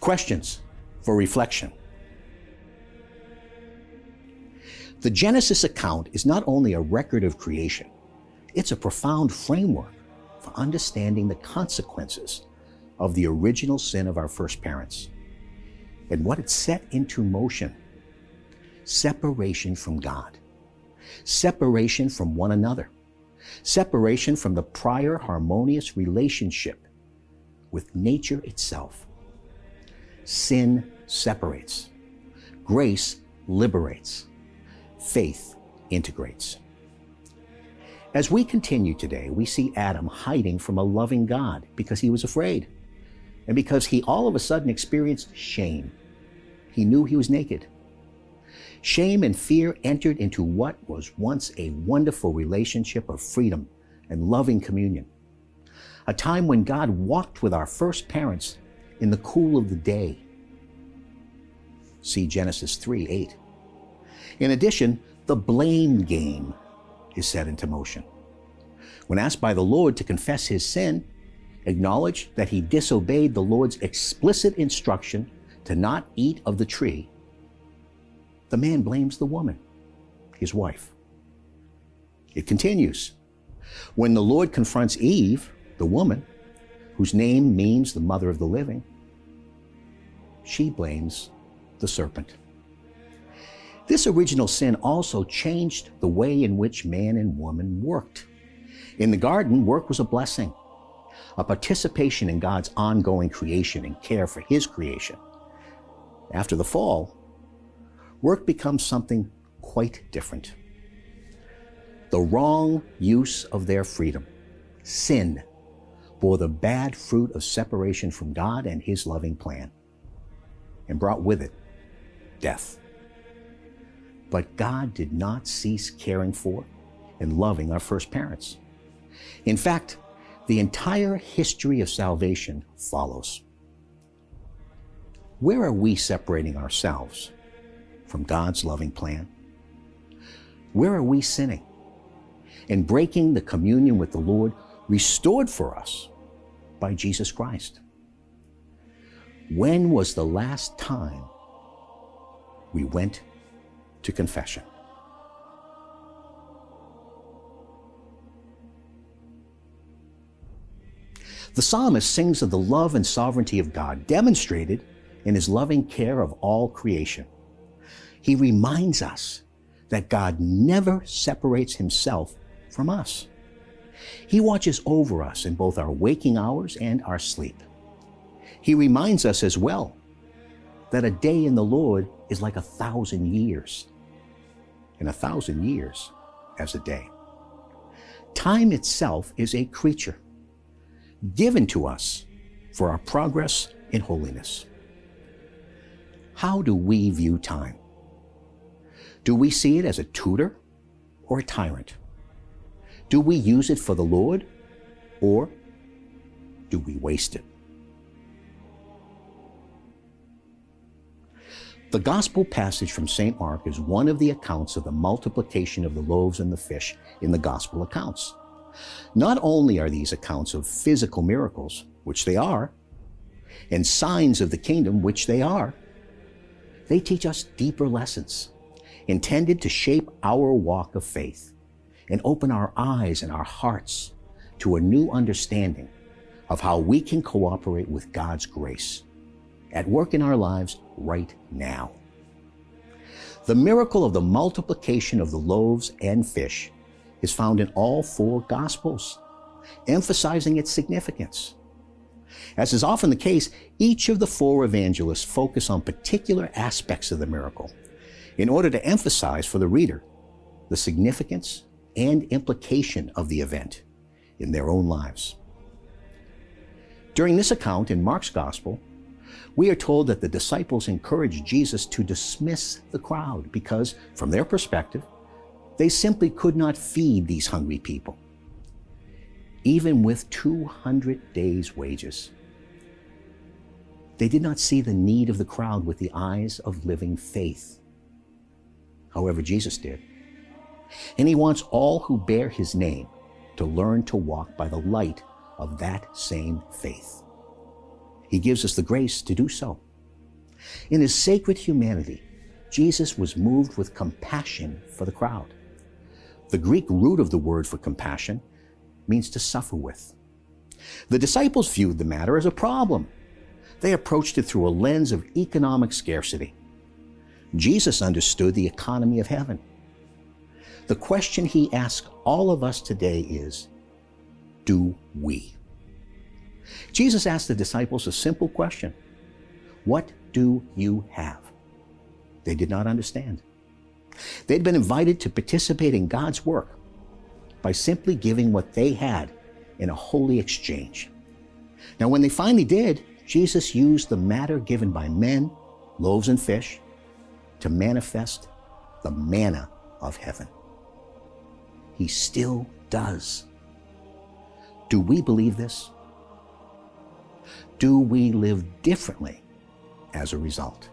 Questions for reflection. The Genesis account is not only a record of creation, it's a profound framework for understanding the consequences of the original sin of our first parents and what it set into motion. Separation from God, separation from one another, separation from the prior harmonious relationship with nature itself. Sin separates, grace liberates, faith integrates. As we continue today, we see Adam hiding from a loving God because he was afraid and because he all of a sudden experienced shame. He knew he was naked. Shame and fear entered into what was once a wonderful relationship of freedom and loving communion, a time when God walked with our first parents in the cool of the day. See Genesis 3:8. In addition, the blame game is set into motion. When asked by the Lord to confess his sin, acknowledge that he disobeyed the Lord's explicit instruction to not eat of the tree, the man blames the woman, his wife. It continues. When the Lord confronts Eve, the woman, whose name means the mother of the living, she blames the serpent. This original sin also changed the way in which man and woman worked. In the garden, work was a blessing, a participation in God's ongoing creation and care for his creation. After the fall, work becomes something quite different. The wrong use of their freedom, sin, bore the bad fruit of separation from God and his loving plan, and brought with it death. But God did not cease caring for and loving our first parents. In fact, the entire history of salvation follows. Where are we separating ourselves from God's loving plan? Where are we sinning and breaking the communion with the Lord restored for us by Jesus Christ? When was the last time we went to confession? The psalmist sings of the love and sovereignty of God demonstrated in his loving care of all creation. He reminds us that God never separates himself from us. He watches over us in both our waking hours and our sleep. He reminds us as well that a day in the Lord is like 1,000 years, and 1,000 years as a day. Time itself is a creature given to us for our progress in holiness. How do we view time? Do we see it as a tutor or a tyrant? Do we use it for the Lord, or do we waste it? The gospel passage from St. Mark is one of the accounts of the multiplication of the loaves and the fish in the gospel accounts. Not only are these accounts of physical miracles, which they are, and signs of the kingdom, which they are, they teach us deeper lessons intended to shape our walk of faith and open our eyes and our hearts to a new understanding of how we can cooperate with God's grace at work in our lives right now. The miracle of the multiplication of the loaves and fish is found in all four Gospels, emphasizing its significance. As is often the case, each of the four evangelists focus on particular aspects of the miracle in order to emphasize for the reader the significance and implication of the event in their own lives. During this account in Mark's Gospel, we are told that the disciples encouraged Jesus to dismiss the crowd because, from their perspective, they simply could not feed these hungry people, even with 200 days' wages. They did not see the need of the crowd with the eyes of living faith. However, Jesus did. And he wants all who bear his name to learn to walk by the light of that same faith. He gives us the grace to do so In his sacred humanity, Jesus was moved with compassion for the crowd. The Greek root of the word for compassion means to suffer with. The disciples viewed the matter as a problem. They approached it through a lens of economic scarcity. Jesus understood the economy of heaven. The question he asks all of us today is, do we? Jesus asked the disciples a simple question. What do you have? They did not understand. They'd been invited to participate in God's work by simply giving what they had in a holy exchange. Now, when they finally did, Jesus used the matter given by men, loaves and fish, to manifest the manna of heaven. He still does. Do we believe this? Do we live differently as a result?